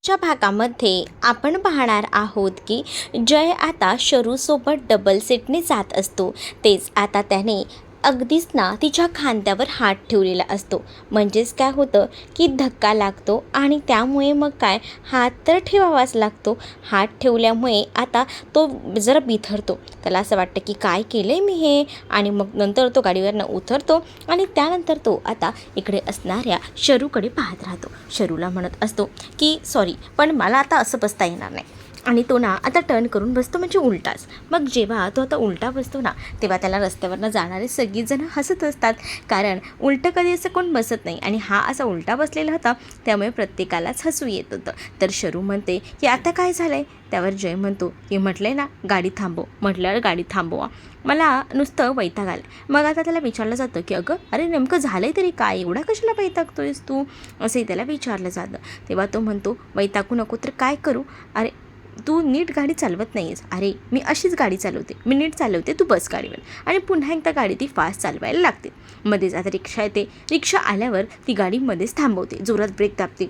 च्या भागामध्ये आपण पाहणार आहोत की जय आता शरूसोबत डबल सीटने जात असतो. तेच आता त्याने अगदीच ना तिच्या खांद्यावर हात ठेवलेला असतो. म्हणजेच काय होतं की धक्का लागतो आणि त्यामुळे मग काय, हात तर ठेवावाच लागतो. हात ठेवल्यामुळे आता तो जरा बिथरतो. त्याला असं वाटतं की काय केलं आहे मी हे, आणि मग नंतर तो गाडीवरनं उतरतो आणि त्यानंतर तो आता इकडे असणाऱ्या शरूकडे पाहत राहतो. शरूला म्हणत असतो की सॉरी, पण मला आता असं बसता येणार नाही. आणि तो ना आता टर्न करून बसतो, म्हणजे उलटाच. मग जेव्हा तो आता उलटा बसतो ना, तेव्हा त्याला रस्त्यावरनं जाणारे सगळीजणं हसत असतात, कारण उलटं कधी असं कोण बसत नाही आणि हा असा उलटा बसलेला होता, त्यामुळे प्रत्येकालाच हसू येत होतं. तर शरू म्हणते की आता काय झालं आहे. त्यावर जय म्हणतो की म्हटलंय ना गाडी थांबव, म्हटल्यावर गाडी थांबवा, मला नुसतं वैताग आला. मग आता त्याला विचारलं जातं की अगं अरे नेमकं झालं आहे तरी काय, एवढा कशाला वैतागतोयस तू, असंही त्याला विचारलं जातं. तेव्हा तो म्हणतो वैतागू नको तर काय करू, अरे तू नीट गाडी चालवत नाही आहेस. अरे मी अशीच गाडी चालवते, मी नीट चालवते, तू बस गाडीवर. आणि पुन्हा एकदा गाडी ती फास्ट चालवायला लागते. मध्येच आता रिक्षा येते, रिक्षा आल्यावर ती गाडी मध्येच थांबवते, जोरात ब्रेक दाबते,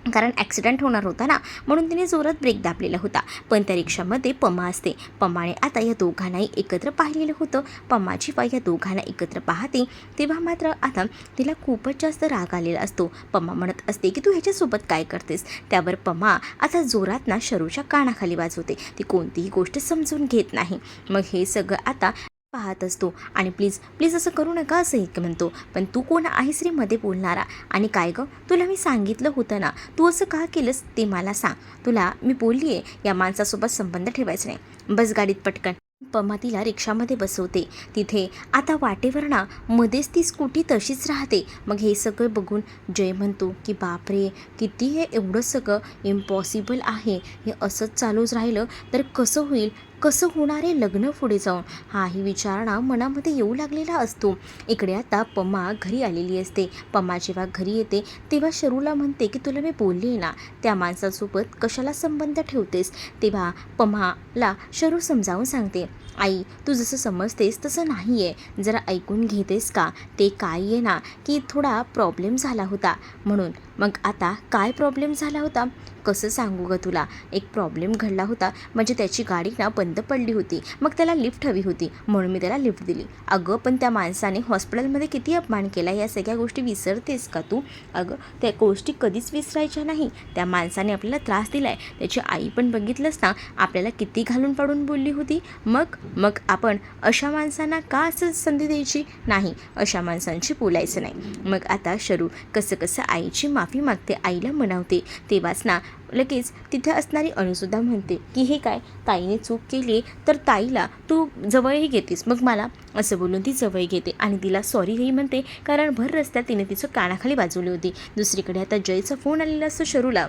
कारण ॲक्सिडेंट होणार होता ना, म्हणून तिने जोरात ब्रेक दाबलेला होता. पण त्या रिक्षामध्ये पमा असते. पमाने आता या दोघांनाही एकत्र पाहिलेलं होतं. पमाची बाई या दोघांना एकत्र पाहते तेव्हा मात्र आता तिला खूपच जास्त राग आलेला असतो. पमा म्हणत असते की तू ह्याच्यासोबत काय करतेस. त्यावर पमा आता जोरात ना शरूच्या कानाखाली वाजवते. ती कोणतीही गोष्ट समजून घेत नाही. मग हे सगळं आता पाहत असतो आणि प्लीज प्लीज असं करू नका असं एक म्हणतो. पण तू कोण आहेस रे मध्ये बोलणारा, आणि काय गं तुला मी सांगितलं होतं ना, तू असं का केलंस ते मला सांग. तुला मी बोलली आहे या माणसासोबत संबंध ठेवायचा नाही, बस गाडीत पटकन. पमा तिला रिक्षामध्ये बसवते. तिथे आता वाटेवर ना मध्येच ती स्कूटी तशीच राहते. मग हे सगळं बघून जय म्हणतो की बापरे, किती हे एवढं सगळं इम्पॉसिबल आहे. हे असंच चालूच राहिलं तर कसं होईल, कसं होणार आहे लग्न पुढे जाऊन, हाही विचार ना मनामध्ये येऊ लागलेला असतो. इकडे आता पमा घरी आलेली असते. पमा जेव्हा घरी येते तेव्हा शरूला म्हणते की तुला मी बोलली आहे ना, त्या माणसासोबत कशाला संबंध ठेवतेस. तेव्हा पमाला शरू समजावून सांगते, आई तू जसं समजतेस तसं नाही आहे, जरा ऐकून घेतेस का. ते काय आहे ना की थोडा प्रॉब्लेम झाला होता म्हणून. मग आता काय प्रॉब्लेम झाला होता, कसं सांगू गं तुला. एक प्रॉब्लेम घडला होता, म्हणजे त्याची गाडी ना बंद पडली होती, मग त्याला लिफ्ट हवी होती म्हणून मी त्याला लिफ्ट दिली. अगं पण त्या माणसाने हॉस्पिटलमध्ये किती अपमान केला, या सगळ्या गोष्टी विसरतेस का तू. अगं त्या गोष्टी कधीच विसरायच्या नाही. त्या माणसाने आपल्याला त्रास दिला आहे, त्याची आई पण बघितलंस ना, आपल्याला किती घालून पाडून बोलली होती. मग मग आपण अशा माणसांना का असं संधी द्यायची नाही, अशा माणसांशी बोलायचं नाही. मग आता शरू कसं कसं आईची माफी मागते, आईला म्हणावते. तेव्हाच ना लगेच तिथे असणारी अनुसुद्धा म्हणते की हे काय, ताईने चूक केली तर ताईला तू जवळही घेतेस, मग मला, असं बोलून ती जवळ घेते आणि तिला सॉरीही म्हणते, कारण भर रस्त्यात तिने तिचं कानाखाली वाजवली होती. दुसरीकडे आता जयचा फोन आलेला असतो शरूला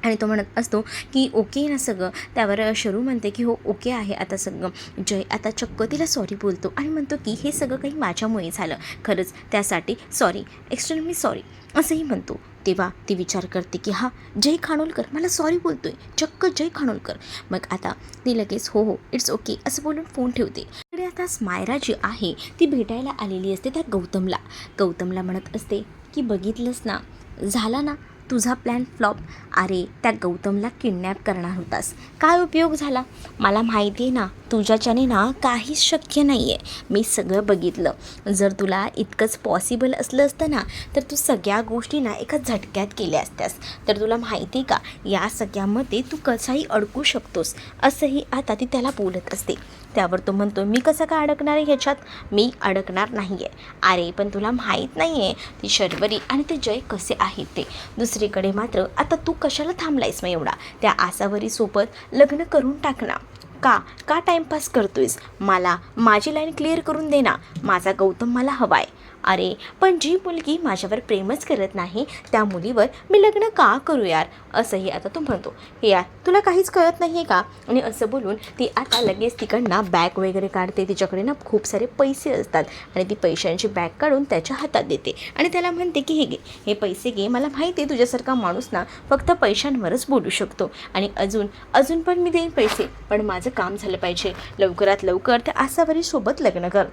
आणि तो म्हणत असतो की ओके ना सगळं. त्यावर शरू म्हणते की हो ओके आहे आता सगळं. जय आता चक्क तिला सॉरी बोलतो आणि म्हणतो की हे सगळं काही माझ्यामुळे झालं, खरंच त्यासाठी सॉरी, एक्स्ट्रीमली सॉरी असंही म्हणतो. तेव्हा ती विचार करते की हा जय खानोलकर मला सॉरी बोलतोय, चक्क जय खानोलकर. मग आता ती लगेच हो हो इट्स ओके असं बोलून फोन ठेवते. इकडे आता स्मायरा जी आहे ती भेटायला आलेली असते त्या गौतमला म्हणत असते की बघितलंस ना, झाला ना तुझा प्लॅन फ्लॉप. अरे त्या गौतमला किडनॅप करणार होतास, काय उपयोग झाला. मला माहिती आहे ना तुझ्याच्याने ना काहीच शक्य नाही आहे, मी सगळं बघितलं. जर तुला इतकंच पॉसिबल असलं असतं ना तर तू सगळ्या गोष्टी ना एका झटक्यात केल्या असत्यास. तर तुला माहिती का या सगळ्यामध्ये तू कसाही अडकू शकतोस, असंही आता ती त्याला बोलत असते. त्यावर तो म्हणतो मी कसं काय अडकणार आहे ह्याच्यात, मी अडकणार नाही आहे. अरे पण तुला माहीत नाही आहे ती शर्वरी आणि ते जय कसे आहेत ते. दुसरीकडे मात्र आता तू कशाला थांबलायस मग एवढा, त्या आसावरीसोबत लग्न करून टाक ना. का टाईमपास करतोयस, मला माझी लाईन क्लिअर करून दे ना, माझा गौतम मला हवा आहे. अरे पण जी मुलगी माझ्यावर प्रेमच करत नाही त्या मुलीवर मी लग्न का करू यार, असंही आता तो म्हणतो. हे यार तुला काहीच कळत नाही आहे का. आणि असं बोलून ती आता लगेच तिकडनं बॅग वगैरे काढते. तिच्याकडे ना खूप सारे पैसे असतात आणि ती पैशांची बॅग काढून त्याच्या हातात देते आणि त्याला म्हणते की हे घे, हे पैसे घे, मला माहिती आहे तुझ्यासारखा माणूस ना फक्त पैशांवरच बोलू शकतो, आणि अजून पण मी देईन पैसे, पण माझं काम झालं पाहिजे, लवकरात लवकर त्या आसावरीसोबत लग्न कर.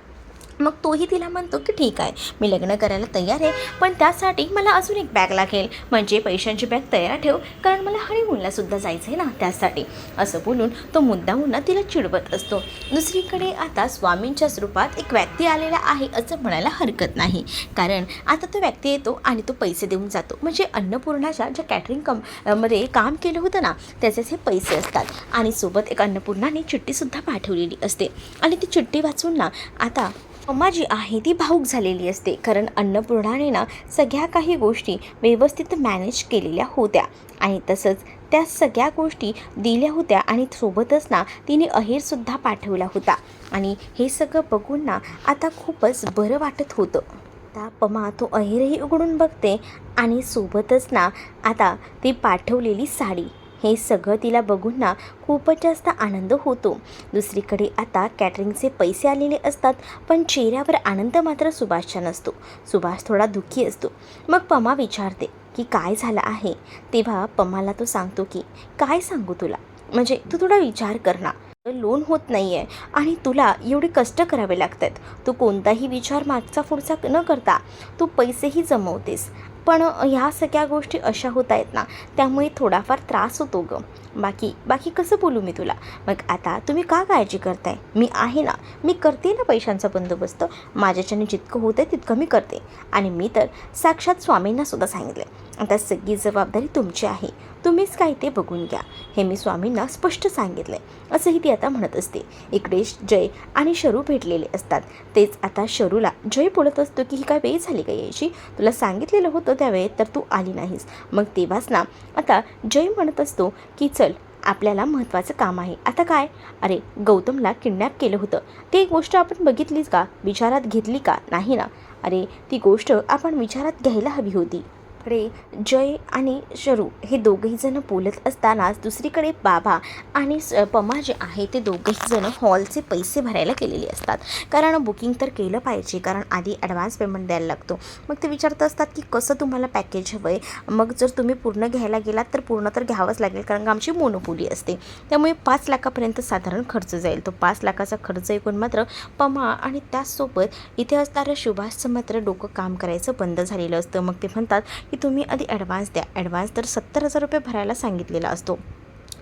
मग तोही तिला म्हणतो की ठीक आहे, मी लग्न करायला तयार आहे, पण त्यासाठी मला अजून एक बॅग लागेल, म्हणजे पैशांची बॅग तयार ठेव, कारण मला हनीमूनलासुद्धा जायचं आहे ना त्यासाठी. असं बोलून तो मुद्दामून तिला चिडवत असतो. दुसरीकडे आता स्वामींच्या स्वरूपात एक व्यक्ती आलेला आहे असं म्हणायला हरकत नाही, कारण आता तो व्यक्ती येतो आणि तो पैसे देऊन जातो. म्हणजे अन्नपूर्णाच्या ज्या कॅटरिंग मध्ये काम केलं होतं ना त्याचेच हे पैसे असतात. आणि सोबत एक अन्नपूर्णाने चिठ्ठीसुद्धा पाठवलेली असते. आणि ती चिठ्ठी वाचून ना आता पमा जी आहे ती भावूक झालेली असते, कारण अन्नपूर्णाने ना सगळ्या काही गोष्टी व्यवस्थित मॅनेज केलेल्या होत्या आणि तसंच त्या सगळ्या गोष्टी दिल्या होत्या आणि सोबतच ना तिने अहेरसुद्धा पाठवला होता. आणि हे सगळं बघून ना आता खूपच बरं वाटत होतं. आता पमा तो अहेरही उघडून बघते आणि सोबतच ना आता ती पाठवलेली साडी, हे सगळं तिला बघून ना खूपच जास्त आनंद होतो. दुसरीकडे आता कॅटरिंगचे पैसे आलेले असतात, पण चेहऱ्यावर आनंद मात्र सुभाषचा नसतो. सुभाष थोडा दुःखी असतो. मग पमा विचारते की काय झालं आहे. तेव्हा पमाला तो सांगतो की काय सांगू तुला, म्हणजे तू थोडा विचार कर ना, लोन होत नाही आहे आणि तुला एवढे कष्ट करावे लागतात. तू कोणताही विचार मागचा पुढचा न करता तू पैसेही जमवतेस, पण ह्या सगळ्या गोष्टी अशा होत आहेत ना, त्यामुळे थोडाफार त्रास होतो गं. बाकी कसं बोलू मी तुला. मग आता तुम्ही का काळजी करताय, मी आहे ना, मी करते ना पैशांचा बंदोबस्त. माझ्याच्याने जितकं होतं आहे तितकं मी करते. आणि मी तर साक्षात स्वामींनासुद्धा सांगितले, आता सगळी जबाबदारी तुमची आहे, तुम्हीच काय ते बघून घ्या, हे मी स्वामींना स्पष्ट सांगितले, असंही ती आता म्हणत असते. इकडे जय आणि शरू भेटलेले असतात. तेच आता शरूला जय बोलत असतो की ही काय वेळ झाली का यायची, तुला सांगितलेलं होतं त्यावेळेत तर तू आली नाहीस. मग तेव्हाच ना आता जय म्हणत असतो की चल, आपल्याला महत्त्वाचं काम आहे. आता काय, अरे गौतमला किडनॅप केलं होतं, ती गोष्ट आपण बघितलीच का, विचारात घेतली का, नाही ना. अरे ती गोष्ट आपण विचारात घ्यायला हवी होती. इकडे जय आणि शरू हे दोघंही जण बोलत असतानाच दुसरीकडे बाबा आणि पमा जे आहे ते दोघंही जण हॉलचे पैसे भरायला केलेले असतात, कारण बुकिंग तर केलं पाहिजे, कारण आधी ॲडव्हान्स पेमेंट द्यायला लागतो. मग ते विचारत असतात की कसं तुम्हाला पॅकेज हवं आहे. मग जर तुम्ही पूर्ण घ्यायला गेलात तर पूर्ण तर घ्यावंच लागेल, कारण आमची मोनोपोली असते, त्यामुळे 5 लाखापर्यंत साधारण खर्च जाईल. तो 5 लाखाचा खर्च ऐकून मात्र पमा आणि त्याचसोबत इथे असणाऱ्या सुभाषचं मात्र डोकं काम करायचं बंद झालेलं असतं. मग ते म्हणतात की तुम्ही आधी ॲडव्हान्स द्या. ॲडव्हान्स तर 70,000 रुपये भरायला सांगितलेला असतो.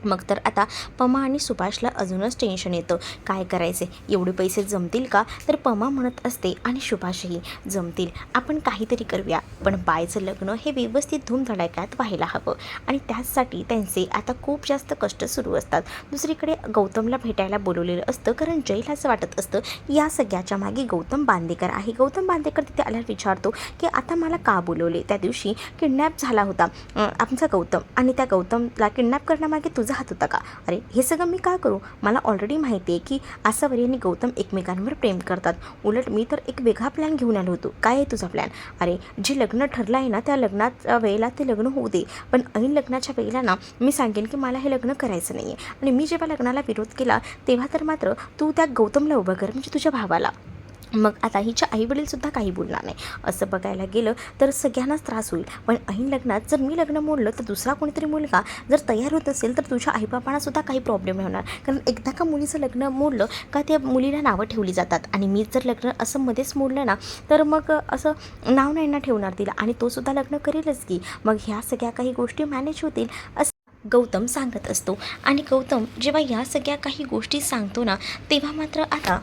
मग तर आता पमा आणि सुभाषला अजूनच टेन्शन येतं, काय करायचे, एवढे पैसे जमतील का. तर पमा म्हणत असते आणि सुभाषही जमतील, आपण काहीतरी करूया, पण बायचं लग्न हे व्यवस्थित धूमधडाक्यात व्हायला हवं आणि त्याचसाठी त्यांचे आता खूप जास्त कष्ट सुरू असतात. दुसरीकडे गौतमला भेटायला बोलवलेलं असतं, कारण जयला असं वाटत असतं या सगळ्याच्या मागे गौतम बांदेकर आहे. गौतम बांदेकर तिथे आल्यावर विचारतो की आता मला का बोलवले, त्या दिवशी किडनॅप झाला होता आमचा गौतम, आणि त्या गौतमला किडनॅप करण्यामागे तुझा हात होता का. अरे हे सगळं मी का करू, मला ऑलरेडी माहिती आहे की आसावरी आणि गौतम एकमेकांवर प्रेम करतात. उलट मी तर एक वेगळा प्लॅन घेऊन आलो होतो. काय आहे तुझा प्लॅन. अरे जे लग्न ठरलं आहे ना त्या लग्नाच्या वेळेला ते लग्न होऊ दे, पण ऐन लग्नाच्या वेळेला ना मी सांगेन की मला हे लग्न करायचं नाही आहे. आणि मी जेव्हा लग्नाला विरोध केला तेव्हा तर मात्र तू त्या गौतमला उभं कर, म्हणजे तुझ्या भावाला. मग आता हिच्या आईवडीलसुद्धा काही बोलणार नाही. असं बघायला गेलं तर सगळ्यांनाच त्रास होईल, पण ऐन लग्नात जर मी लग्न मोडलं तर दुसरा कोणीतरी मुलगा जर तयार होत असेल तर तुझ्या आईबापांनासुद्धा काही प्रॉब्लेम नाही होणार, कारण एकदा का मुलीचं लग्न मोडलं का त्या मुलीला नावं ठेवली जातात. आणि मी जर लग्न असं मध्येच मोडलं ना तर मग असं नाव नाही ना ठेवणार तिला, आणि तोसुद्धा लग्न करेलच की. मग ह्या सगळ्या काही गोष्टी मॅनेज होतील असं गौतम सांगत असतो. आणि गौतम जेव्हा या सगळ्या काही गोष्टी सांगतो ना तेव्हा मात्र आता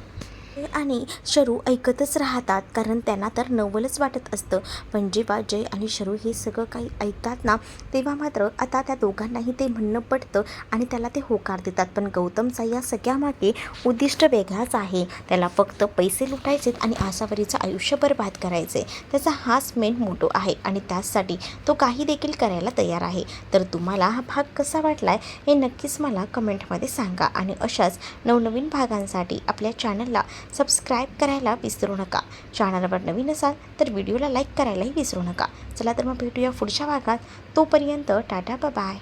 आणि शरू ऐकतच राहतात, कारण त्यांना तर नवलच वाटत असतं. पण जेव्हा जय आणि शरू हे सगळं काही ऐकतात ना तेव्हा मात्र आता त्या दोघांनाही ते म्हणणं पडतं आणि त्याला ते होकार देतात. पण गौतमचा या सगळ्यामागे उद्दिष्ट वेगळाच आहे, त्याला फक्त पैसे लुटायचेत आणि आसावरीचं आयुष्य बरबाद करायचे, त्याचा हाच मेन मोटो आहे आणि त्याचसाठी तो काही देखील करायला तयार आहे. तर तुम्हाला हा भाग कसा वाटला आहे हे नक्कीच मला कमेंटमध्ये सांगा, आणि अशाच नवनवीन भागांसाठी आपल्या चॅनलला सबस्क्राईब करायला विसरू नका. चॅनलवर नवीन असाल तर व्हिडिओला लाईक करायलाही विसरू नका. चला तर मग भेटूया पुढच्या भागात. तोपर्यंत टाटा बाय.